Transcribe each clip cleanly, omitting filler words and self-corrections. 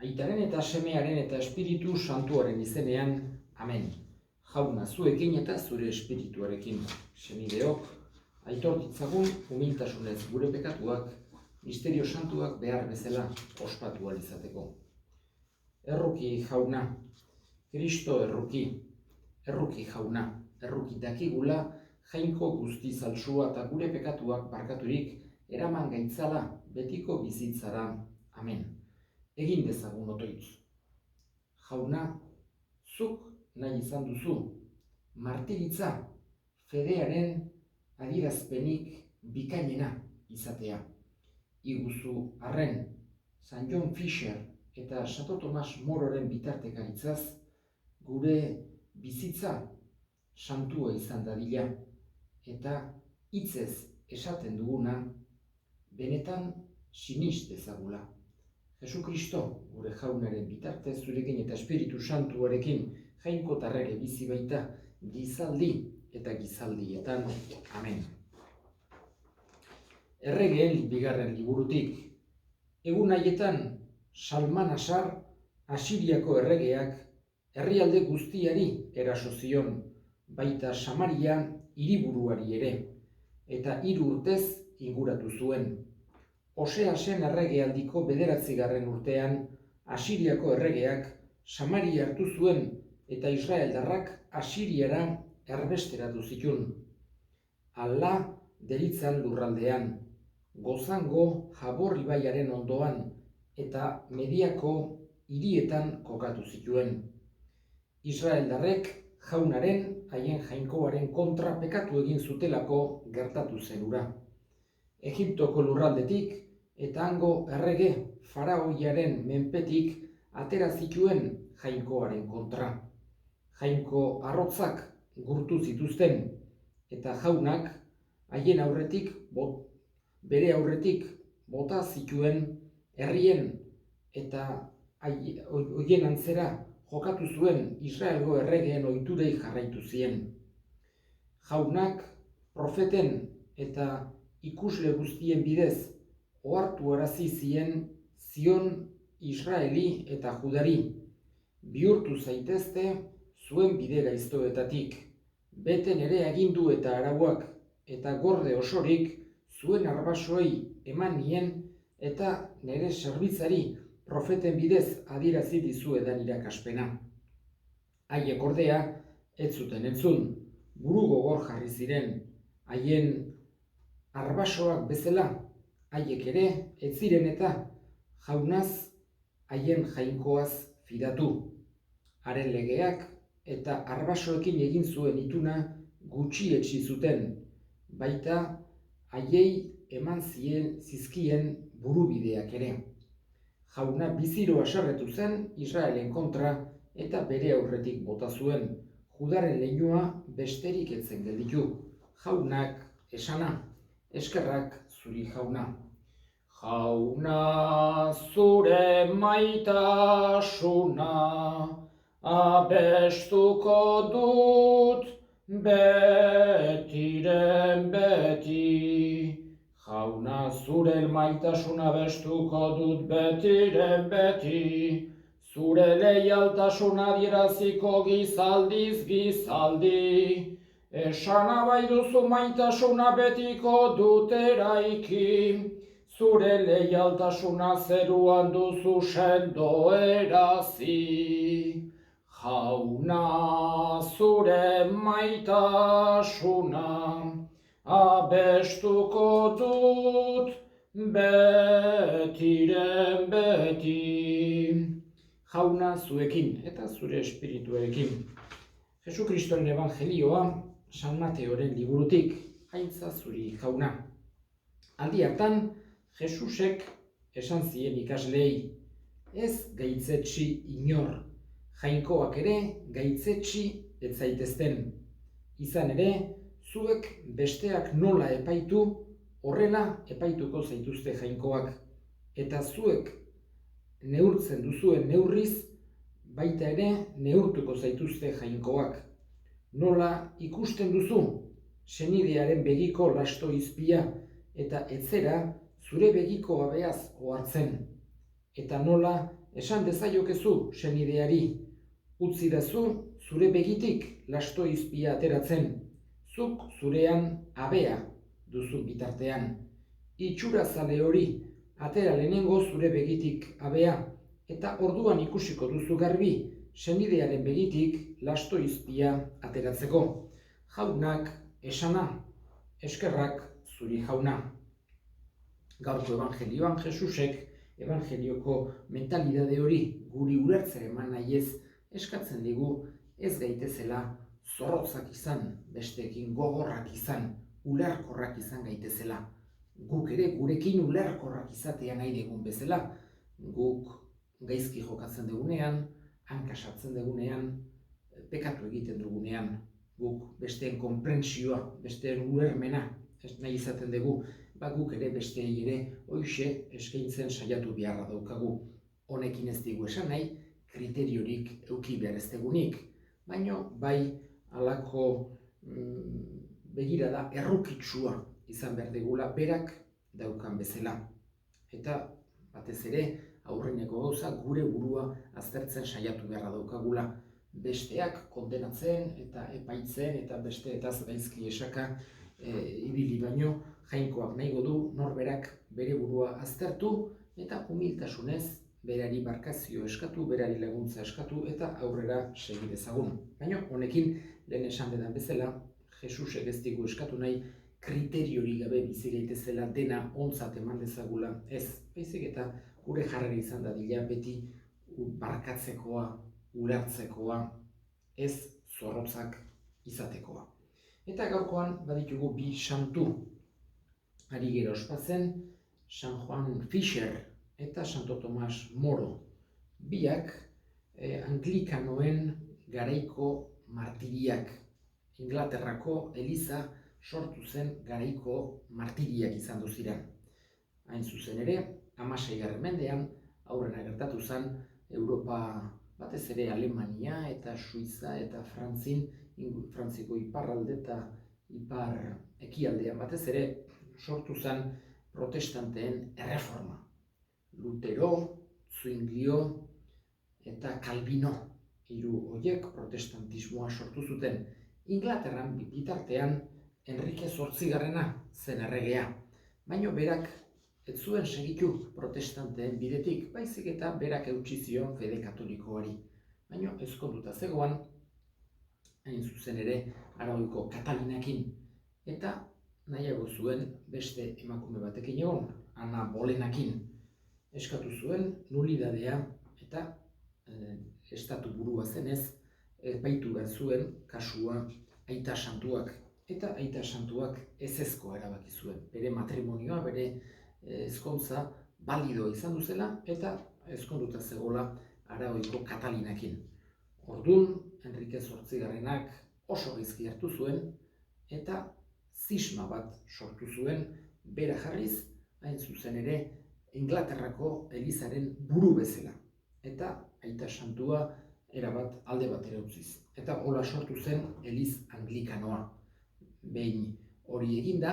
Aitaren eta Semearen eta Espiritu Santuaren izenean, amen. Jauna zuekin eta zure espirituarekin, senideok, aitor ditzagun humiltasunez gure pekatuak, misterio santuak behar bezala ospatu ahal izateko. Erruki jauna, Kristo erruki jauna, erruki dakigula jainko guzti zaltsua eta gure pekatuak barkaturik eraman gaitzala betiko bizitzara, amen. Egin dezagun otoitz. Jauna, zuk nahi izan duzu, martiritza fedearen adierazpenik bikainena izatea. Iguzu arren, San John Fisher eta Santo Tomas Mororen bitartekaritzaz, gure bizitza santua izan dadila, eta hitzez esaten duguna, benetan sinist dezagula. Jesukristo, gure jaunaren bitartez, zurekin eta Espiritu Santuarekin jainkotarrere bizi baita gizaldi eta gizaldietan. Amen. Erregeen bigarren liburutik. Egun haietan Salmanasar, Asiriako erregeak, herrialde guztiari eraso zion, baita Samaria hiriburuari ere, eta 3 urtez inguratu zuen. Oseasen erregealdiko 9. urtean, Asiriako erregeak Samaria hartu zuen eta Israeldarrak Asiriara erbesteratu zitun. Hala deritzan lurraldean, Gozango Jabor ibaiaren ondoan eta Mediako hirietan kokatu zituen. Israeldarrek jaunaren, haien jainkoaren kontra pekatu egin zutelako gertatu zen hura. Egiptoko lurraldetik eta hango errege faraoiaren menpetik atera zituen jainkoaren kontra. Jainko arrotzak gurtu zituzten eta jaunak haien bere aurretik bota zituen herrien eta hoien antzera jokatu zuen Israelgo erregeen ohiturei jarraitu zien. Jaunak profeten eta ikusle guztien bidez ohartuarazi zien Zion Israeli eta Judari. Bihurtu zaitezte zuen bide gaiztoetatik, bete nere agindu eta arauak, eta gorde osorik zuen arbasoei eman nien eta nere zerbitzari profeten bidez adierazi dizuedan irakaspena. Haiek ordea ez zuten entzun, buru gogor jarri ziren, haien arbasoak bezala, haiek ere ez ziren eta jaunaz haien jainkoaz fidatu. Haren legeak eta arbasoekin egin zuen ituna gutxietsi zuten, baita haiei eman zizkien burubideak ere. Jauna biziro haserretu zen Israelen kontra eta bere aurretik bota zuen. Judaren leinua besterik ez zen gelditu. Jaunak esana, eskerrak zuri jauna. Jauna zure maitasuna abestuko dut betiren beti. Jauna zure maitasuna abestuko dut betiren beti. Zure leialtasuna adieraziko gizaldiz gizaldi. Esana bai duzu maitasuna betiko dut eraiki. Zure leialtasuna zeruan duzu sendo erazi. Jauna zure maitasuna abestuko dut betiren beti. Jauna zuekin eta zure espirituarekin. Jesukristoren evangelioa San Mateoren liburutik, haintza zuri jauna. Aldi hartan, Jesusek esan zien ikaslei, ez gaitzetsi inor, jainkoak ere gaitzetsi ez zaitezten. Izan ere, zuek besteak nola epaitu, horrela epaituko zaituzte jainkoak. Eta zuek neurtzen duzuen neurriz, baita ere neurtuko zaituzte jainkoak. Nola ikusten duzu, senidearen begiko lasto izpia eta etzera zure begiko abeaz ohartzen. Eta nola esan dezaiokezu senideari, utzi dazu zure begitik lasto izpia ateratzen, zuk zurean abea duzu bitartean. Itxurazale hori, atera lehenengo zure begitik abea, eta orduan ikusiko duzu garbi, senidearen begitik lasto izpia ateratzeko. Jaunak esana, eskerrak zuri jauna. Gaurko evangelioan Jesusek evangelioko mentalidade hori guri ulertzera eman nahiez eskatzen digu ez gaitezela zorrotzak izan, besteekin gogorrak izan, ulerkorrak izan gaitezela. Guk ere gurekin ulerkorrak izatea nahi dugun bezala, guk gaizki jokatzen dugunean, hankasatzen dugunean, pekatu egiten dugunean, guk besteen konprentsioa, besteen ulermena nahi izaten dugu, guk ere besteei ere hoixe eskaintzen saiatu beharra daukagu. Honekin ez digu esan nahi, kriteriorik eduki behar ez dugunik, baina bai halako begirada errukitsua izan behar dugula berak daukan bezala. Eta batez ere aurreneko gauza gure burua aztertzen saiatu beharra daukagula. Besteak kondenatzen eta epaitzen eta besteetaz gaizki esaka ibili baino, jainkoak nahi du norberak bere burua aztertu eta humiltasunez berari barkazio eskatu, berari laguntza eskatu eta aurrera segi dezagun. Baina honekin lehen esan dedan bezala, Jesusek ez digu eskatu nahi kriteriori gabe bizi gaitezela dena ontzat eman dezagula. Ez, baizik eta gure jarrera izan dadila beti barkatzekoa, ulertzekoa, ez zorrotzak izatekoa. Eta gaurkoan baditugu bi santu. Ari gero ospatzen, San Juan Fischer eta Santo Tomas Moro. Biak anglikanoen garaiko martiriak. Inglaterrako Eliza sortu zen garaiko martiriak izan ziren. Hain zuzen ere, 16. mendean aurrena gertatu zen Europa, batez ere Alemania eta Suiza eta Frantziko iparralde eta ipar ekialdean batez ere sortu zen protestanteen erreforma. Lutero, Zwinglio eta Calvino, hiru horiek protestantismoa sortu zuten. Inglaterran bitartean Enrique VIII zen erregea, baina berak ez zuen segitu protestanteen bidetik, baizik eta berak eutsi zion fede katolikoari. Baina ezkonduta zegoan, hain zuzen ere Aragoiko Katalinakin, eta nahiago zuen beste emakume batekin egon, Ana Bolenakin. Eskatu zuen nulidadea eta estatu burua zenez, epaitu behar zuen kasua aita santuak. Eta aita santuak ezezkoa erabaki zuen. Bere matrimonioa, bere ezkontza balido izan duzela eta ezkonduta zegoela Aragoiko Katalinakin. Orduan, Enrique VIII oso gaizki hartu zuen eta zisma bat sortu zuen bera jarriz, hain zuzen ere, Inglaterrako Elizaren buru bezala. Eta aita santua erabat alde batera utziz. Eta hola sortu zen Eliz Anglikanoa. Behin hori eginda,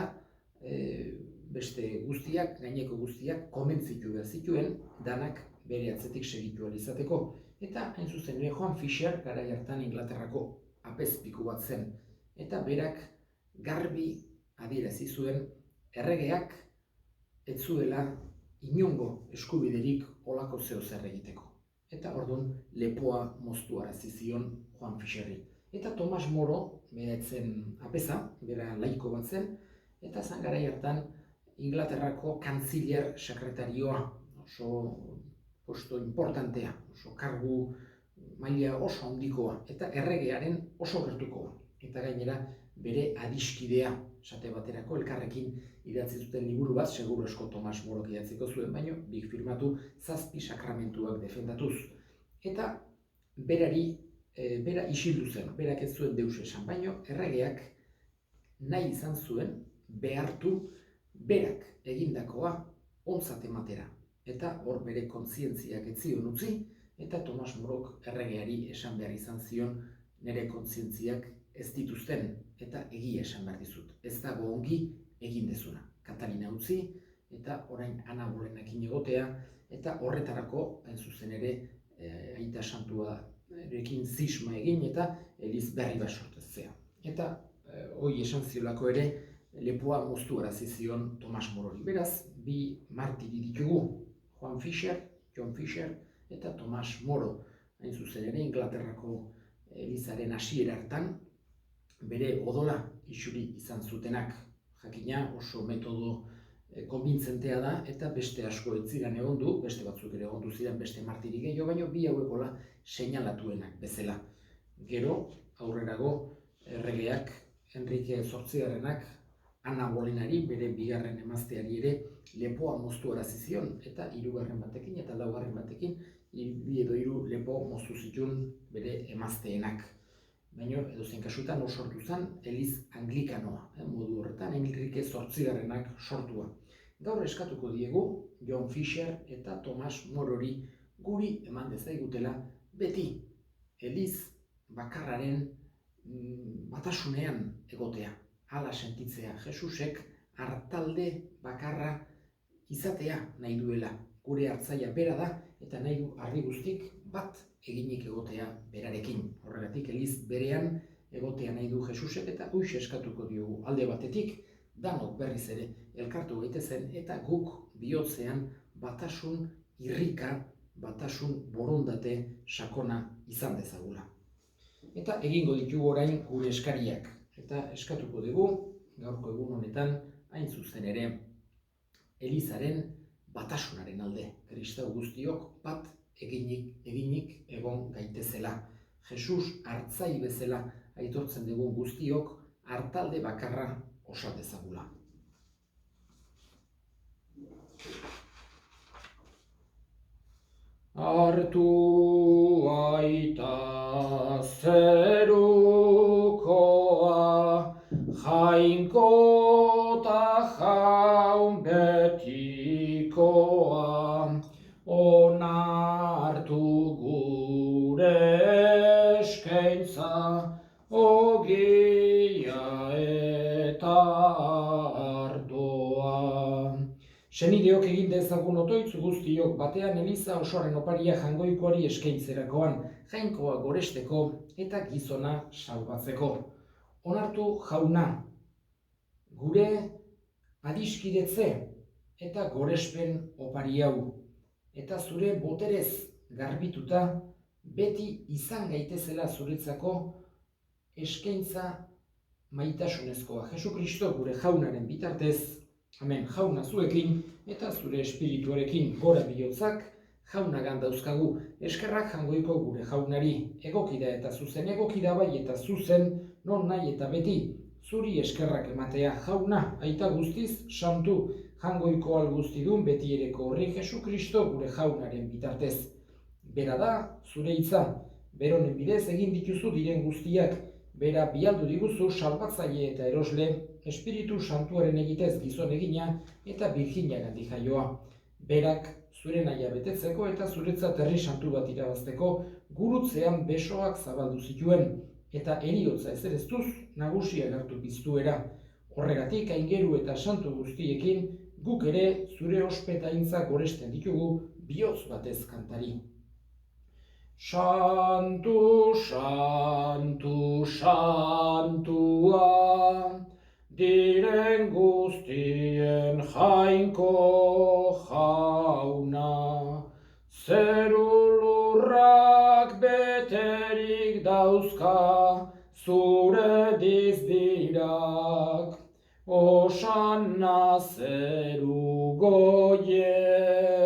beste guztiak, gaineko guztiak, konbentzitu behar zituen, danak bere atzetik segitu ahal izateko. Eta hain zuzen ere Juan Fischer, garai hartan Inglaterrako apezpiku bat zen. Eta berak garbi adierazi zuen erregeak ez zuela inongo eskubiderik holako zeo zer egiteko. Eta orduan lepoa moztuarazi zion Juan Fischerri. Eta Tomas Moro, bera etzen apeza, bera laiko bat zen, eta zan garai hartan Inglaterrako kantzilier sekretarioa, oso posto importantea, oso kargu maila oso handikoa, eta erregearen oso gertukoa. Eta gainera bere adiskidea, esate baterako elkarrekin idatzi zuten liburu bat, seguru asko Tomas Morok idatziko zuen, baino bik firmatu 7 sakramentuak defendatuz. Eta bera isildu zen, berak ez zuen deus esan, baino erregeak nahi izan zuen behartu berak egindakoa ontzat ematera. Eta hor bere kontzientziak ez zion utzi, eta Tomas Morok erregeari esan behar izan zion nire kontzientziak ez dituzten, eta egia esan behar dizut. Ez dago ongi egin dezuna. Katalina utzi, eta eta orain Ana Bolenekin egotea, eta horretarako, hain zuzen ere, Aita Santuarekin zisma egin eta eliz berri bat sortzea. Eta hoi esan ziolako ere, lepoa moztu arazi zion Tomas Morori. Beraz, bi martiri ditugu, John Fisher eta Tomas Moro. Hain zuzen ere, Inglaterrako elizaren hasiera hartan, bere odola isuri izan zutenak. Jakina oso metodo konbintzentea da, eta beste asko ez ziren egondu, beste batzuk ere egondu ziren beste martiri gehiago, baina bi hauekola seinalatuenak bezala. Gero, aurrerago, erregeak, Enrique zortzigarrenak, Ana Bolenari, bere bigarren emazteari ere, lepoa moztu arazi zion, eta hirugarren batekin eta laugarren batekin, bi edo hiru lepo moztu zituen bere emazteenak. Baina, edozein kasutan, sortu zen eliz anglikanoa, modu horretan, Enrique zortzigarrenak sortua. Gaur eskatuko diegu, John Fisher eta Tomas Morori guri eman dezaigutela beti eliz bakarraren batasunean egotea, hala sentitzea. Jesusek hartalde bakarra izatea nahi duela, gure hartzaia bera da, eta nahi du harri guztik bat eginik egotea berarekin. Horregatik eliz berean egotea nahi du Jesusek, eta huix eskatuko diogu alde batetik, danok berriz ere elkartu gaitezen, eta guk bihotzean batasun irrika, batasun borondate sakona izan dezagula. Eta egingo ditugu orain gure eskariak, eta eskatuko dugu gaurko egun honetan hain zuzen ere elizaren batasunaren alde, kristau guztiok bat eginik egon gaitezela. Jesus hartzai bezala aitortzen dugun guztiok hartalde bakarra osa dezagula. Hartu aita zerukoa, jainkota jaun betikoa, onartu gure eskaintza, ogia eta ardoa. Senideok egin dezagun otoitz guztiok batean eliza osoaren oparia jangoikoari eskaintzerakoan, jainkoa goresteko eta gizona salbatzeko. Onartu jauna, gure adiskidetze eta gorespen opari hau, eta zure boterez garbituta beti izan gaitezela zuretzako eskaintza maitasunezkoa. Jesu Kristo gure jaunaren bitartez, amen, jauna zuekin eta zure espirituarekin gora bihotzak jaunagan dauzkagu. Eskerrak jangoiko gure jaunari, egokida eta zuzen, egokida bai eta zuzen, non nahi eta beti, zuri eskerrak ematea. Jauna, aita guztiz, santu, jangoiko alguztidun beti ereko horri Jesu Kristo gure jaunaren bitartez. Bera da, zure hitza, beronen bidez egin dituzu diren guztiak, bera bialdu diguzu salbatzaile eta erosle, Espiritu Santuaren egitez gizon egina eta Birjinagandik jaioa. Berak zure nahia betetzeko eta zuretzat herri santu bat irabazteko gurutzean besoak zabaldu zituen, eta heriotza ezereztuz nagusia agertu piztuera. Horregatik aingeru eta santu guztiekin guk ere zure ospetaintza goresten ditugu bihotz batez kantari. Santu, santu, santua, diren guztien jainko jauna, zeru lurrak beterik dauzka zure dizdirak, osanna zeru goienetan,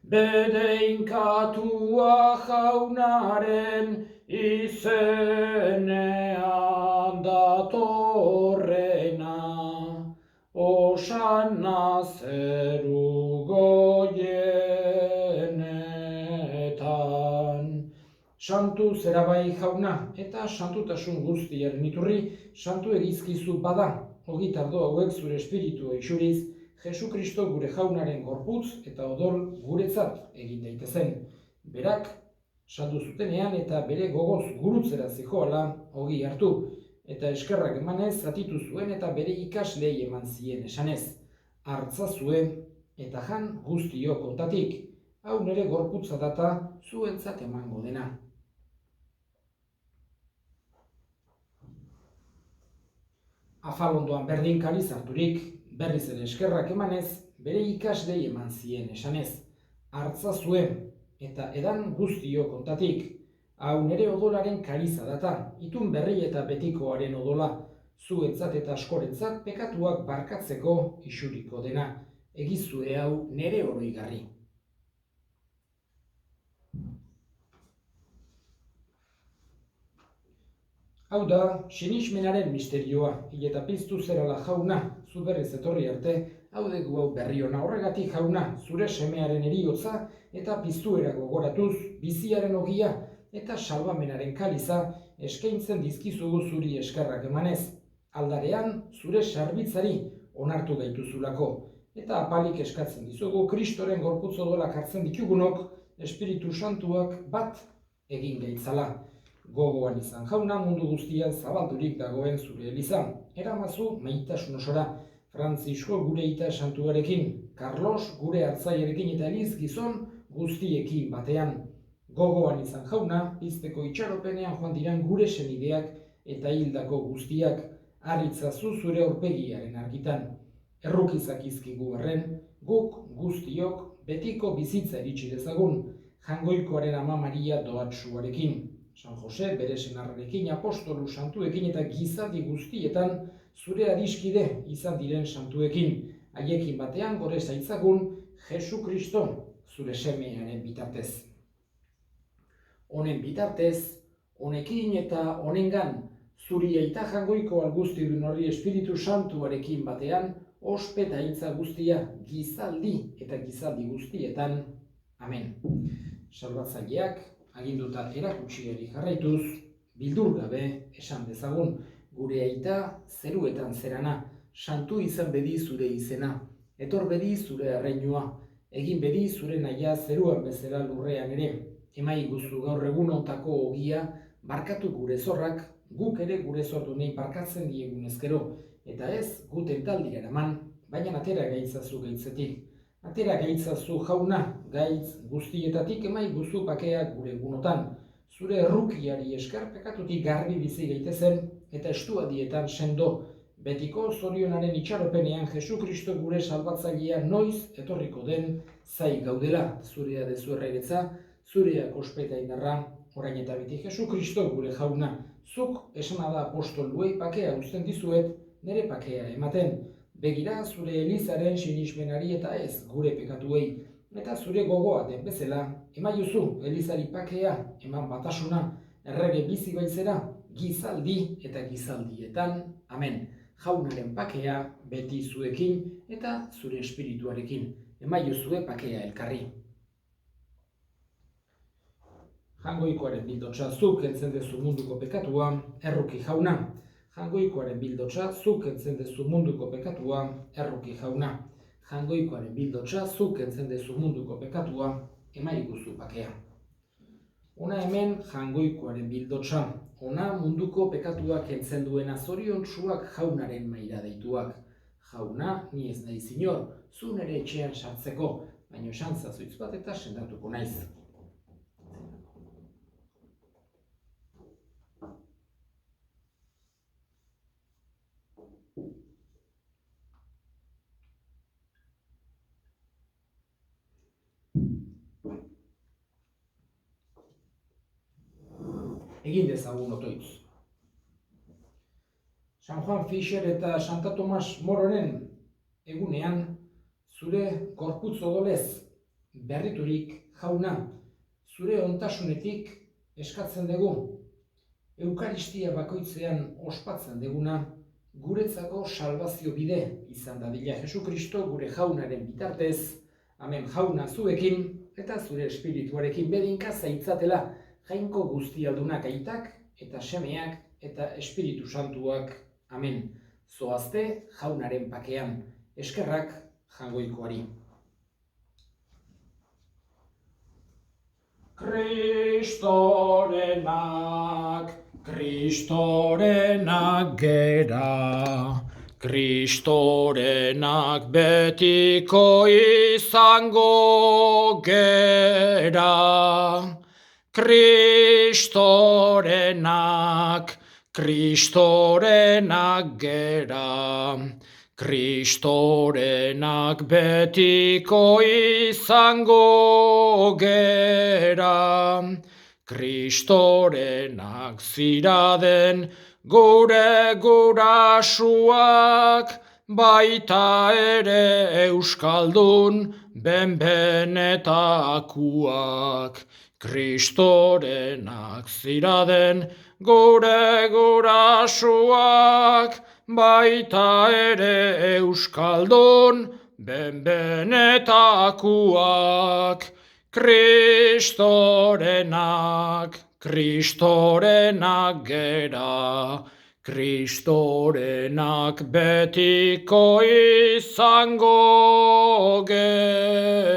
bedeinkatua jaunaren izenean datorrena, osanna zeru goienetan. Santu zera bai jauna, eta santutasun guztiaren iturri, santu egizkizu bada, ogitardo hauek zure espiritua isuriz, Jesu Kristo gure jaunaren gorputz eta odol guretzat egin daitezen. Berak saldu zutenean eta bere gogoz gurutzera zijoala ogi hartu, eta eskerrak emanez zatitu zuen eta bere ikaslei eman zien esanez. Hartzazue eta jan guztiok ontatik, hau nire gorputza data zuentzat emango dena. Afalondoan berdin kariz harturik, berriz ere eskerrak emanez, bere ikaslei eman zien esanez. Hartzazue eta edan guztiok ontatik, hau nire odolaren kariza data, itun berri eta betikoaren odola, zuentzat eta askorentzat pekatuak barkatzeko isuriko dena, egizue hau nire oroigarri. Hau da, sinismenaren misterioa, hil eta piztu zerala jauna, zu berriz etorri arte, hau dugu hau berri ona horregatik jauna, zure semearen eriotza eta piztuera gogoratuz, biziaren ogia eta salbamenaren kaliza eskaintzen dizkizugu zuri eskerrak emanez. Aldarean, zure sarbitzari onartu gaituzulako, eta apalik eskatzen dizugu Kristoren gorputz odolak hartzen ditugunok, Espiritu Santuak bat egin gaitzala. Gogoan izan jauna mundu guztian zabaldurik dagoen zure elizan. Eramazu maitasun osora, Frantzisko gure ita santuarekin, Carlos gure hartzaiarekin eta Eliz gizon guztiekin batean. Gogoan izan jauna, pizteko itxaropenean joan diran gure senideak eta hildako guztiak, harritzazu zure aurpegiaren argitan. Errukizak izkigu berren, guk guztiok betiko bizitza iritsi dezagun, Jangoikoaren Ama Maria doatsuarekin. San Jose bere senarrarekin, apostolu santuekin eta gizadi guztietan zure adiskide izan diren santuekin. Haiekin batean gore zaitzagun Jesu Kristo zure semearen bitartez. Honen bitartez, honekin eta honengan zuri aita jangoiko alguztidun horri Espiritu Santuarekin batean ospeta hitza guztia gizaldi eta gizaldi guztietan. Amen. Salbatzaileak aginduta erakutsiari jarraituz, bildur gabe esan dezagun, gure aita zeruetan zerana, santu izan bedi zure izena, etor bedi zure erreinua, egin bedi zure nahia zeruan bezala lurrean ere, emai guzu gaur egun ontako ogia, barkatu gure zorrak, guk ere gure zordunei barkatzen diegun ezkero, eta ez guten taldira eraman, baina atera gaitzazu gaitzetik. Atera gaitzazu jauna, gaitz guztietatik emai guzu pakeak gure egunotan. Zure errukiari esker pekatutik garbi bizi gaitezen eta estuadietan sendo. Betiko zorionaren itxaropenean Jesu Kristo gure salbatzailea noiz etorriko den zai gaudela. Zurea dezu erregetza, zurea ospeta indarra, orain eta beti Jesu Kristo gure jauna. Zuk esanada apostoluei pakea uzten dizuet, nire pakea ematen. Begira zure elizaren sinismenari eta ez gure pekatuei, eta zure gogoa den bezala, emaiozu elizari pakea, eman batasuna, errege bizi baitzera, gizaldi eta gizaldietan, amen. Jaunaren pakea beti zuekin eta zure espirituarekin, emaiozue pakea elkarri. Jangoikoaren bildotsa zuk entzen dezu munduko pekatua, erruki jauna. Jangoikoaren bildotsa zuk entzen dezu munduko pekatua, erruki jauna. Jangoikoaren bildotsa zuk entzen dezu munduko pekatua, emaiguzu pakea. Ona hemen jangoikoaren bildotsa, ona munduko pekatuak entzen duena zoriontsuak jaunaren maira deituak. Jauna, ni ez nahi zinor, zu nere etxean sartzeko, baino esantzazuitz bat eta sendatuko naiz. Egin dezagun otoitz. San Juan Fischer eta Santa Tomas Mororen egunean zure gorputz odolez berriturik jauna, zure ontasunetik eskatzen dugu, Eukaristia bakoitzean ospatzen deguna, guretzako salbazio bide izan dadila Jesu Kristo gure jaunaren bitartez, amen jauna zuekin eta zure espirituarekin bedinka zaitzatela jainko guztialdunak aitak eta semeak eta Espiritu Santuak, amen. Zoazte jaunaren pakean, eskerrak jangoikoari. Kristorenak, Kristorenak gera, Kristorenak betiko izango gera. Kristorenak gera, Kristorenak betiko izango gera. Kristorenak ziraden gure gurasuak, baita ere euskaldun benbenetakuak. Kristorenak ziraden gure gurasuak, baita ere euskaldun benbenetakuak. Kristorenak gera, Kristorenak betiko izango gera.